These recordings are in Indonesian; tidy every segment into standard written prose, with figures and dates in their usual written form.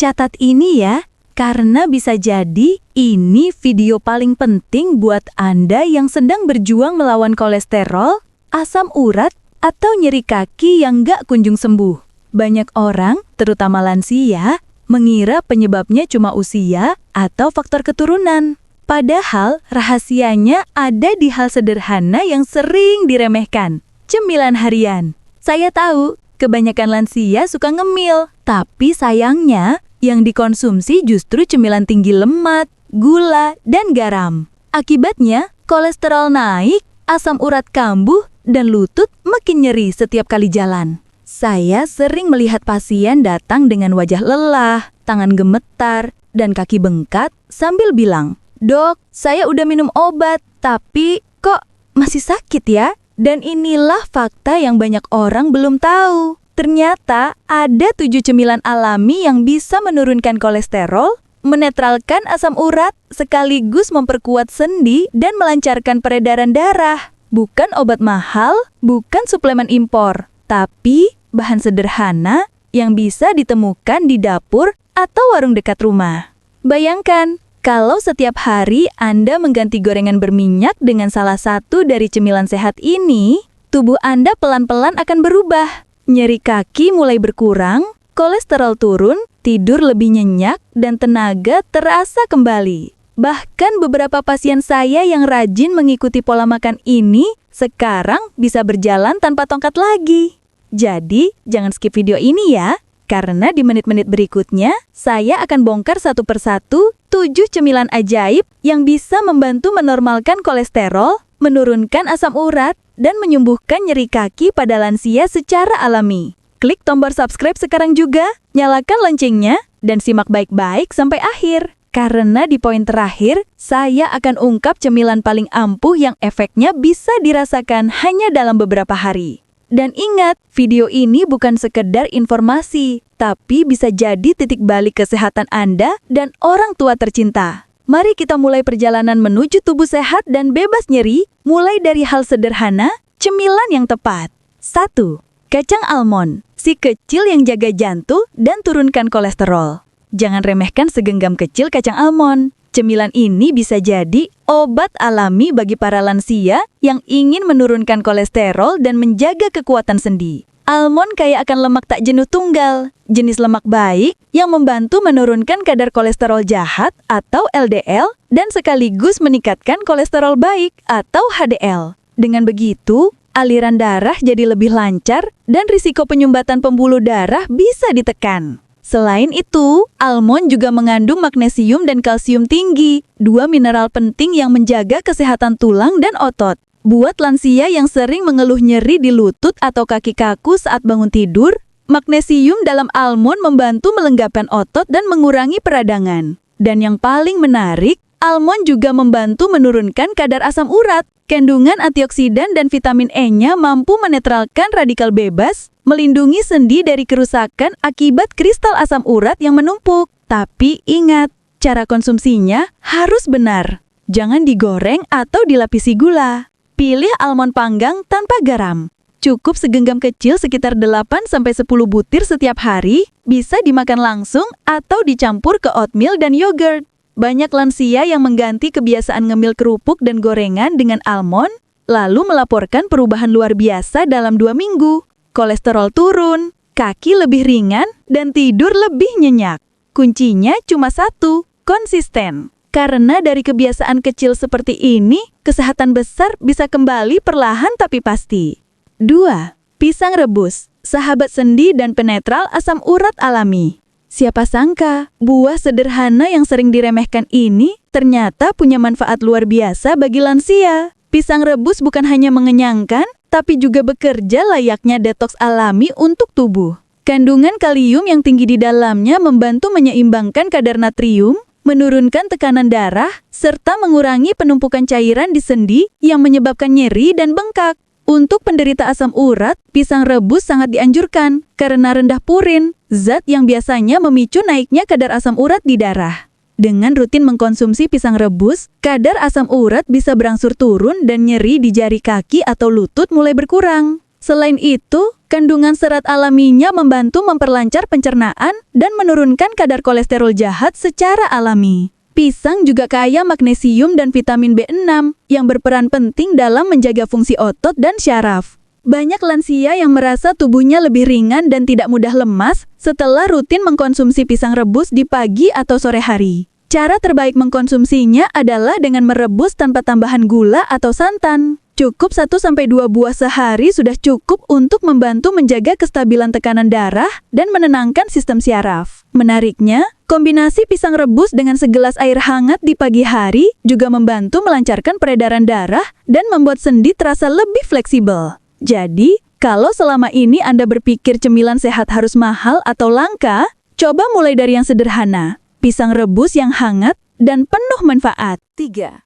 Catat ini ya, karena bisa jadi ini video paling penting buat Anda yang sedang berjuang melawan kolesterol, asam urat, atau nyeri kaki yang nggak kunjung sembuh. Banyak orang, terutama lansia, mengira penyebabnya cuma usia atau faktor keturunan. Padahal rahasianya ada di hal sederhana yang sering diremehkan, cemilan harian. Saya tahu, kebanyakan lansia suka ngemil, tapi sayangnya yang dikonsumsi justru cemilan tinggi lemak, gula, dan garam. Akibatnya, kolesterol naik, asam urat kambuh, dan lutut makin nyeri setiap kali jalan. Saya sering melihat pasien datang dengan wajah lelah, tangan gemetar, dan kaki bengkak sambil bilang, "Dok, saya udah minum obat, tapi kok masih sakit ya?" Dan inilah fakta yang banyak orang belum tahu. Ternyata ada 7 cemilan alami yang bisa menurunkan kolesterol, menetralkan asam urat, sekaligus memperkuat sendi dan melancarkan peredaran darah. Bukan obat mahal, bukan suplemen impor, tapi bahan sederhana yang bisa ditemukan di dapur atau warung dekat rumah. Bayangkan, kalau setiap hari Anda mengganti gorengan berminyak dengan salah satu dari cemilan sehat ini, tubuh Anda pelan-pelan akan berubah. Nyeri kaki mulai berkurang, kolesterol turun, tidur lebih nyenyak, dan tenaga terasa kembali. Bahkan beberapa pasien saya yang rajin mengikuti pola makan ini sekarang bisa berjalan tanpa tongkat lagi. Jadi, jangan skip video ini ya, karena di menit-menit berikutnya, saya akan bongkar satu persatu 7 cemilan ajaib yang bisa membantu menormalkan kolesterol, menurunkan asam urat, dan menyembuhkan nyeri kaki pada lansia secara alami. Klik tombol subscribe sekarang juga, nyalakan loncengnya, dan simak baik-baik sampai akhir. Karena di poin terakhir, saya akan ungkap cemilan paling ampuh yang efeknya bisa dirasakan hanya dalam beberapa hari. Dan ingat, video ini bukan sekedar informasi, tapi bisa jadi titik balik kesehatan Anda dan orang tua tercinta. Mari kita mulai perjalanan menuju tubuh sehat dan bebas nyeri, mulai dari hal sederhana, cemilan yang tepat. 1. Kacang almond, si kecil yang jaga jantung dan turunkan kolesterol. Jangan remehkan segenggam kecil kacang almond. Cemilan ini bisa jadi obat alami bagi para lansia yang ingin menurunkan kolesterol dan menjaga kekuatan sendi. Almond kaya akan lemak tak jenuh tunggal, jenis lemak baik yang membantu menurunkan kadar kolesterol jahat atau LDL dan sekaligus meningkatkan kolesterol baik atau HDL. Dengan begitu, aliran darah jadi lebih lancar dan risiko penyumbatan pembuluh darah bisa ditekan. Selain itu, almond juga mengandung magnesium dan kalsium tinggi, 2 mineral penting yang menjaga kesehatan tulang dan otot. Buat lansia yang sering mengeluh nyeri di lutut atau kaki kaku saat bangun tidur, magnesium dalam almond membantu melenggapkan otot dan mengurangi peradangan. Dan yang paling menarik, almond juga membantu menurunkan kadar asam urat. Kandungan antioksidan dan vitamin E-nya mampu menetralkan radikal bebas, melindungi sendi dari kerusakan akibat kristal asam urat yang menumpuk. Tapi ingat, cara konsumsinya harus benar. Jangan digoreng atau dilapisi gula. Pilih almond panggang tanpa garam. Cukup segenggam kecil sekitar 8-10 butir setiap hari, bisa dimakan langsung atau dicampur ke oatmeal dan yogurt. Banyak lansia yang mengganti kebiasaan ngemil kerupuk dan gorengan dengan almond, lalu melaporkan perubahan luar biasa dalam 2 minggu. Kolesterol turun, kaki lebih ringan, dan tidur lebih nyenyak. Kuncinya cuma satu, konsisten. Karena dari kebiasaan kecil seperti ini, kesehatan besar bisa kembali perlahan tapi pasti. 2. Pisang rebus, sahabat sendi dan penetral asam urat alami. Siapa sangka, buah sederhana yang sering diremehkan ini ternyata punya manfaat luar biasa bagi lansia. Pisang rebus bukan hanya mengenyangkan, tapi juga bekerja layaknya detoks alami untuk tubuh. Kandungan kalium yang tinggi di dalamnya membantu menyeimbangkan kadar natrium, menurunkan tekanan darah, serta mengurangi penumpukan cairan di sendi yang menyebabkan nyeri dan bengkak. Untuk penderita asam urat, pisang rebus sangat dianjurkan karena rendah purin, zat yang biasanya memicu naiknya kadar asam urat di darah. Dengan rutin mengkonsumsi pisang rebus, kadar asam urat bisa berangsur turun dan nyeri di jari kaki atau lutut mulai berkurang. Selain itu, Kandungan serat alaminya membantu memperlancar pencernaan dan menurunkan kadar kolesterol jahat secara alami. Pisang juga kaya magnesium dan vitamin B6 yang berperan penting dalam menjaga fungsi otot dan syaraf. Banyak lansia yang merasa tubuhnya lebih ringan dan tidak mudah lemas setelah rutin mengkonsumsi pisang rebus di pagi atau sore hari. Cara terbaik mengkonsumsinya adalah dengan merebus tanpa tambahan gula atau santan. Cukup 1-2 buah sehari sudah cukup untuk membantu menjaga kestabilan tekanan darah dan menenangkan sistem syaraf. Menariknya, kombinasi pisang rebus dengan segelas air hangat di pagi hari juga membantu melancarkan peredaran darah dan membuat sendi terasa lebih fleksibel. Jadi, kalau selama ini Anda berpikir cemilan sehat harus mahal atau langka, coba mulai dari yang sederhana, pisang rebus yang hangat dan penuh manfaat. 3.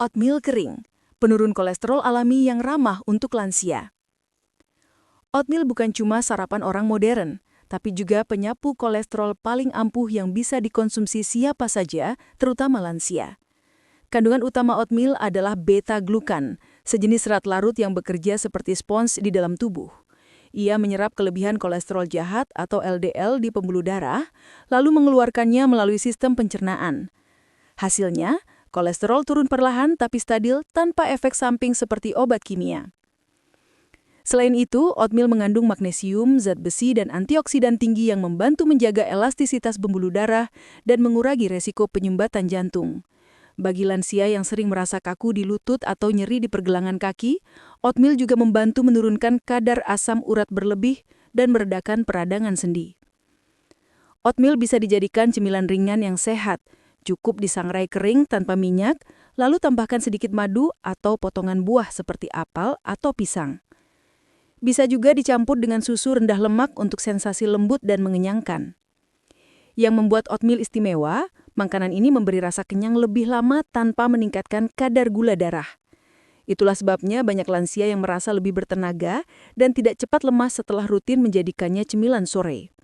Oatmeal kering. Penurun kolesterol alami yang ramah untuk lansia. Oatmeal bukan cuma sarapan orang modern, tapi juga penyapu kolesterol paling ampuh yang bisa dikonsumsi siapa saja, terutama lansia. Kandungan utama oatmeal adalah beta-glukan, sejenis serat larut yang bekerja seperti spons di dalam tubuh. Ia menyerap kelebihan kolesterol jahat atau LDL di pembuluh darah, lalu mengeluarkannya melalui sistem pencernaan. Hasilnya, kolesterol turun perlahan tapi stabil tanpa efek samping seperti obat kimia. Selain itu, oatmeal mengandung magnesium, zat besi, dan antioksidan tinggi yang membantu menjaga elastisitas pembuluh darah dan mengurangi resiko penyumbatan jantung. Bagi lansia yang sering merasa kaku di lutut atau nyeri di pergelangan kaki, oatmeal juga membantu menurunkan kadar asam urat berlebih dan meredakan peradangan sendi. Oatmeal bisa dijadikan cemilan ringan yang sehat. Cukup disangrai kering tanpa minyak, lalu tambahkan sedikit madu atau potongan buah seperti apel atau pisang. Bisa juga dicampur dengan susu rendah lemak untuk sensasi lembut dan mengenyangkan. Yang membuat oatmeal istimewa, makanan ini memberi rasa kenyang lebih lama tanpa meningkatkan kadar gula darah. Itulah sebabnya banyak lansia yang merasa lebih bertenaga dan tidak cepat lemas setelah rutin menjadikannya cemilan sore.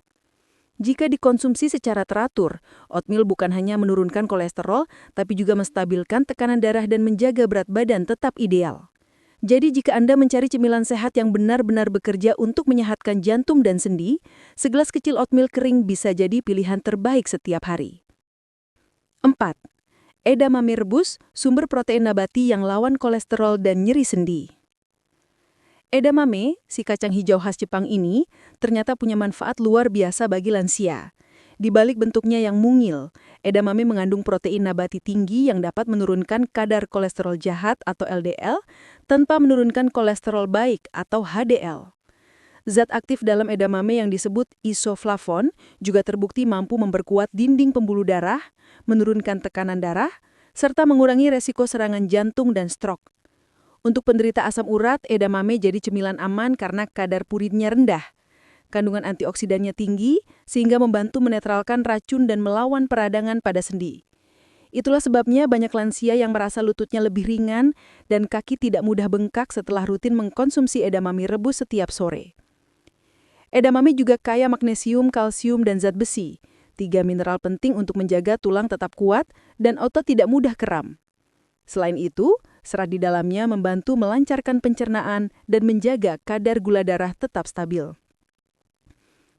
Jika dikonsumsi secara teratur, oatmeal bukan hanya menurunkan kolesterol, tapi juga menstabilkan tekanan darah dan menjaga berat badan tetap ideal. Jadi jika Anda mencari cemilan sehat yang benar-benar bekerja untuk menyehatkan jantung dan sendi, segelas kecil oatmeal kering bisa jadi pilihan terbaik setiap hari. 4. Edamame rebus, sumber protein nabati yang lawan kolesterol dan nyeri sendi. Edamame, si kacang hijau khas Jepang ini, ternyata punya manfaat luar biasa bagi lansia. Di balik bentuknya yang mungil, edamame mengandung protein nabati tinggi yang dapat menurunkan kadar kolesterol jahat atau LDL tanpa menurunkan kolesterol baik atau HDL. Zat aktif dalam edamame yang disebut isoflavon juga terbukti mampu memperkuat dinding pembuluh darah, menurunkan tekanan darah, serta mengurangi resiko serangan jantung dan stroke. Untuk penderita asam urat, edamame jadi cemilan aman karena kadar purinnya rendah. Kandungan antioksidannya tinggi, sehingga membantu menetralkan racun dan melawan peradangan pada sendi. Itulah sebabnya banyak lansia yang merasa lututnya lebih ringan dan kaki tidak mudah bengkak setelah rutin mengkonsumsi edamame rebus setiap sore. Edamame juga kaya magnesium, kalsium, dan zat besi, 3 mineral penting untuk menjaga tulang tetap kuat dan otot tidak mudah kram. Selain itu, serat di dalamnya membantu melancarkan pencernaan dan menjaga kadar gula darah tetap stabil.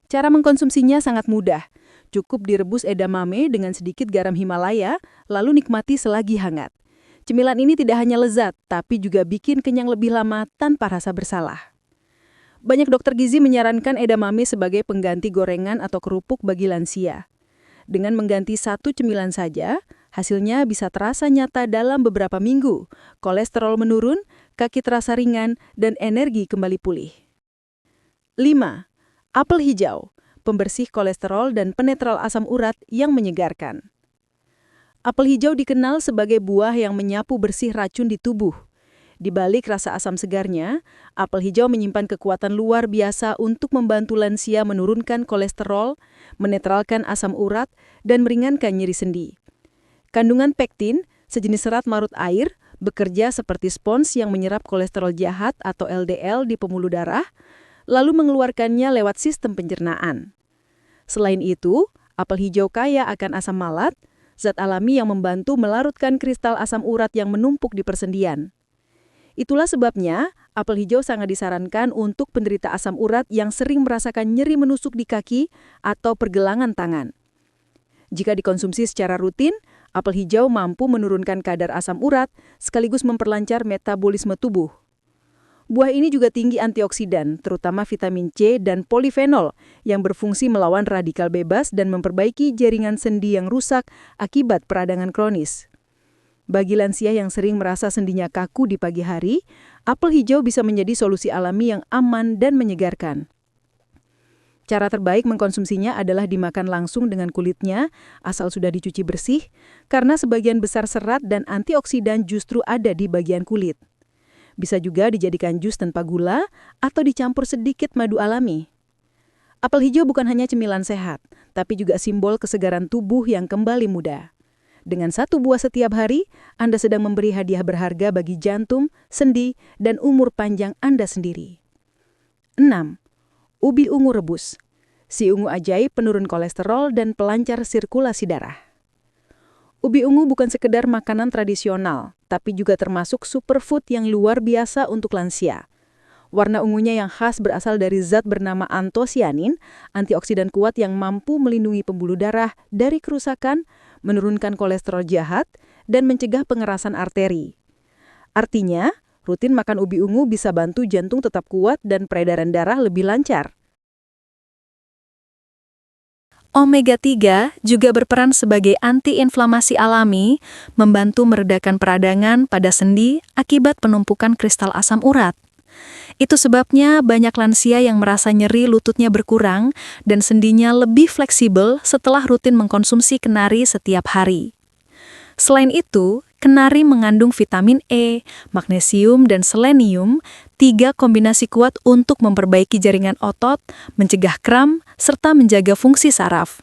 Cara mengkonsumsinya sangat mudah. Cukup direbus edamame dengan sedikit garam Himalaya, lalu nikmati selagi hangat. Cemilan ini tidak hanya lezat, tapi juga bikin kenyang lebih lama tanpa rasa bersalah. Banyak dokter gizi menyarankan edamame sebagai pengganti gorengan atau kerupuk bagi lansia. Dengan mengganti satu cemilan saja, hasilnya bisa terasa nyata dalam beberapa minggu. Kolesterol menurun, kaki terasa ringan, dan energi kembali pulih. 5. Apel hijau, pembersih kolesterol dan penetral asam urat yang menyegarkan. Apel hijau dikenal sebagai buah yang menyapu bersih racun di tubuh. Di balik rasa asam segarnya, apel hijau menyimpan kekuatan luar biasa untuk membantu lansia menurunkan kolesterol, menetralkan asam urat, dan meringankan nyeri sendi. Kandungan pektin, sejenis serat larut air, bekerja seperti spons yang menyerap kolesterol jahat atau LDL di pembuluh darah, lalu mengeluarkannya lewat sistem pencernaan. Selain itu, apel hijau kaya akan asam malat, zat alami yang membantu melarutkan kristal asam urat yang menumpuk di persendian. Itulah sebabnya, Apel hijau sangat disarankan untuk penderita asam urat yang sering merasakan nyeri menusuk di kaki atau pergelangan tangan. Jika dikonsumsi secara rutin, apel hijau mampu menurunkan kadar asam urat sekaligus memperlancar metabolisme tubuh. Buah ini juga tinggi antioksidan, terutama vitamin C dan polifenol yang berfungsi melawan radikal bebas dan memperbaiki jaringan sendi yang rusak akibat peradangan kronis. Bagi lansia yang sering merasa sendinya kaku di pagi hari, apel hijau bisa menjadi solusi alami yang aman dan menyegarkan. Cara terbaik mengkonsumsinya adalah dimakan langsung dengan kulitnya, asal sudah dicuci bersih, karena sebagian besar serat dan antioksidan justru ada di bagian kulit. Bisa juga dijadikan jus tanpa gula atau dicampur sedikit madu alami. Apel hijau bukan hanya cemilan sehat, tapi juga simbol kesegaran tubuh yang kembali muda. Dengan 1 buah setiap hari, Anda sedang memberi hadiah berharga bagi jantung, sendi, dan umur panjang Anda sendiri. 6. Ubi ungu rebus. Si ungu ajaib penurun kolesterol dan pelancar sirkulasi darah. Ubi ungu bukan sekedar makanan tradisional, tapi juga termasuk superfood yang luar biasa untuk lansia. Warna ungunya yang khas berasal dari zat bernama antosianin, antioksidan kuat yang mampu melindungi pembuluh darah dari kerusakan, menurunkan kolesterol jahat, dan mencegah pengerasan arteri. Artinya, rutin makan ubi ungu bisa bantu jantung tetap kuat dan peredaran darah lebih lancar. Omega 3 juga berperan sebagai antiinflamasi alami, membantu meredakan peradangan pada sendi akibat penumpukan kristal asam urat. Itu sebabnya banyak lansia yang merasa nyeri lututnya berkurang dan sendinya lebih fleksibel setelah rutin mengkonsumsi kenari setiap hari. Selain itu, kenari mengandung vitamin E, magnesium, dan selenium, 3 kombinasi kuat untuk memperbaiki jaringan otot, mencegah kram, serta menjaga fungsi saraf.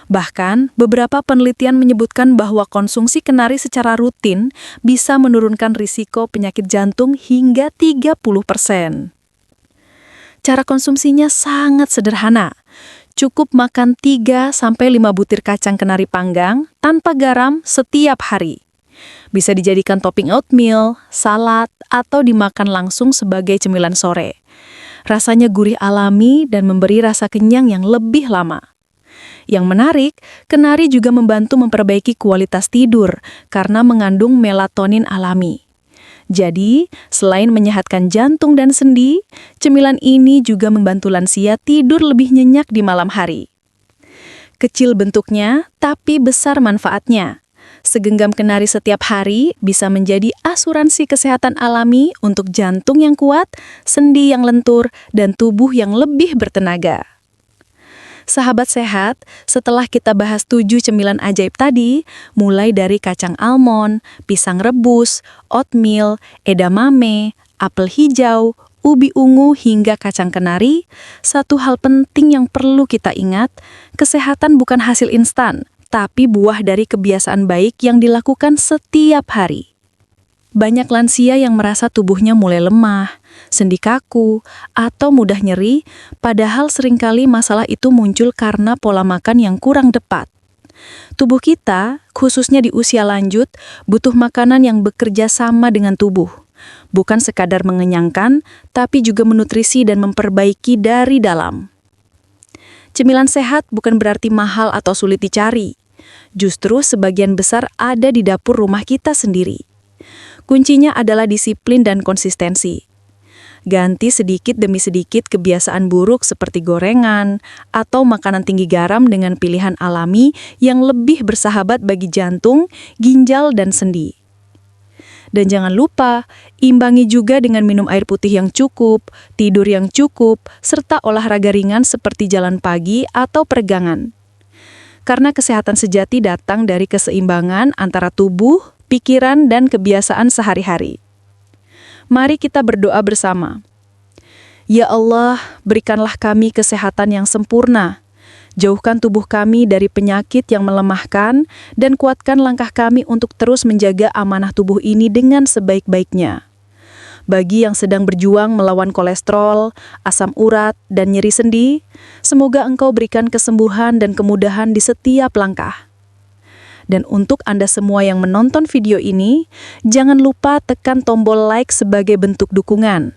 Bahkan, beberapa penelitian menyebutkan bahwa konsumsi kenari secara rutin bisa menurunkan risiko penyakit jantung hingga 30%. Cara konsumsinya sangat sederhana. Cukup makan 3-5 butir kacang kenari panggang tanpa garam setiap hari. Bisa dijadikan topping oatmeal, salad, atau dimakan langsung sebagai cemilan sore. Rasanya gurih alami dan memberi rasa kenyang yang lebih lama. Yang menarik, kenari juga membantu memperbaiki kualitas tidur karena mengandung melatonin alami. Jadi, selain menyehatkan jantung dan sendi, cemilan ini juga membantu lansia tidur lebih nyenyak di malam hari. Kecil bentuknya, tapi besar manfaatnya. Segenggam kenari setiap hari bisa menjadi asuransi kesehatan alami untuk jantung yang kuat, sendi yang lentur, dan tubuh yang lebih bertenaga. Sahabat sehat, setelah kita bahas 7 cemilan ajaib tadi, mulai dari kacang almond, pisang rebus, oatmeal, edamame, apel hijau, ubi ungu hingga kacang kenari, satu hal penting yang perlu kita ingat, kesehatan bukan hasil instan, tapi buah dari kebiasaan baik yang dilakukan setiap hari. Banyak lansia yang merasa tubuhnya mulai lemah, sendi kaku, atau mudah nyeri, padahal seringkali masalah itu muncul karena pola makan yang kurang tepat. Tubuh kita, khususnya di usia lanjut, butuh makanan yang bekerja sama dengan tubuh. Bukan sekadar mengenyangkan, tapi juga menutrisi dan memperbaiki dari dalam. Cemilan sehat bukan berarti mahal atau sulit dicari. Justru sebagian besar ada di dapur rumah kita sendiri. Kuncinya adalah disiplin dan konsistensi. Ganti sedikit demi sedikit kebiasaan buruk seperti gorengan atau makanan tinggi garam dengan pilihan alami yang lebih bersahabat bagi jantung, ginjal, dan sendi. Dan jangan lupa, imbangi juga dengan minum air putih yang cukup, tidur yang cukup, serta olahraga ringan seperti jalan pagi atau peregangan. Karena kesehatan sejati datang dari keseimbangan antara tubuh, pikiran, dan kebiasaan sehari-hari. Mari kita berdoa bersama. Ya Allah, berikanlah kami kesehatan yang sempurna. Jauhkan tubuh kami dari penyakit yang melemahkan dan kuatkan langkah kami untuk terus menjaga amanah tubuh ini dengan sebaik-baiknya. Bagi yang sedang berjuang melawan kolesterol, asam urat, dan nyeri sendi, semoga Engkau berikan kesembuhan dan kemudahan di setiap langkah. Dan untuk Anda semua yang menonton video ini, jangan lupa tekan tombol like sebagai bentuk dukungan.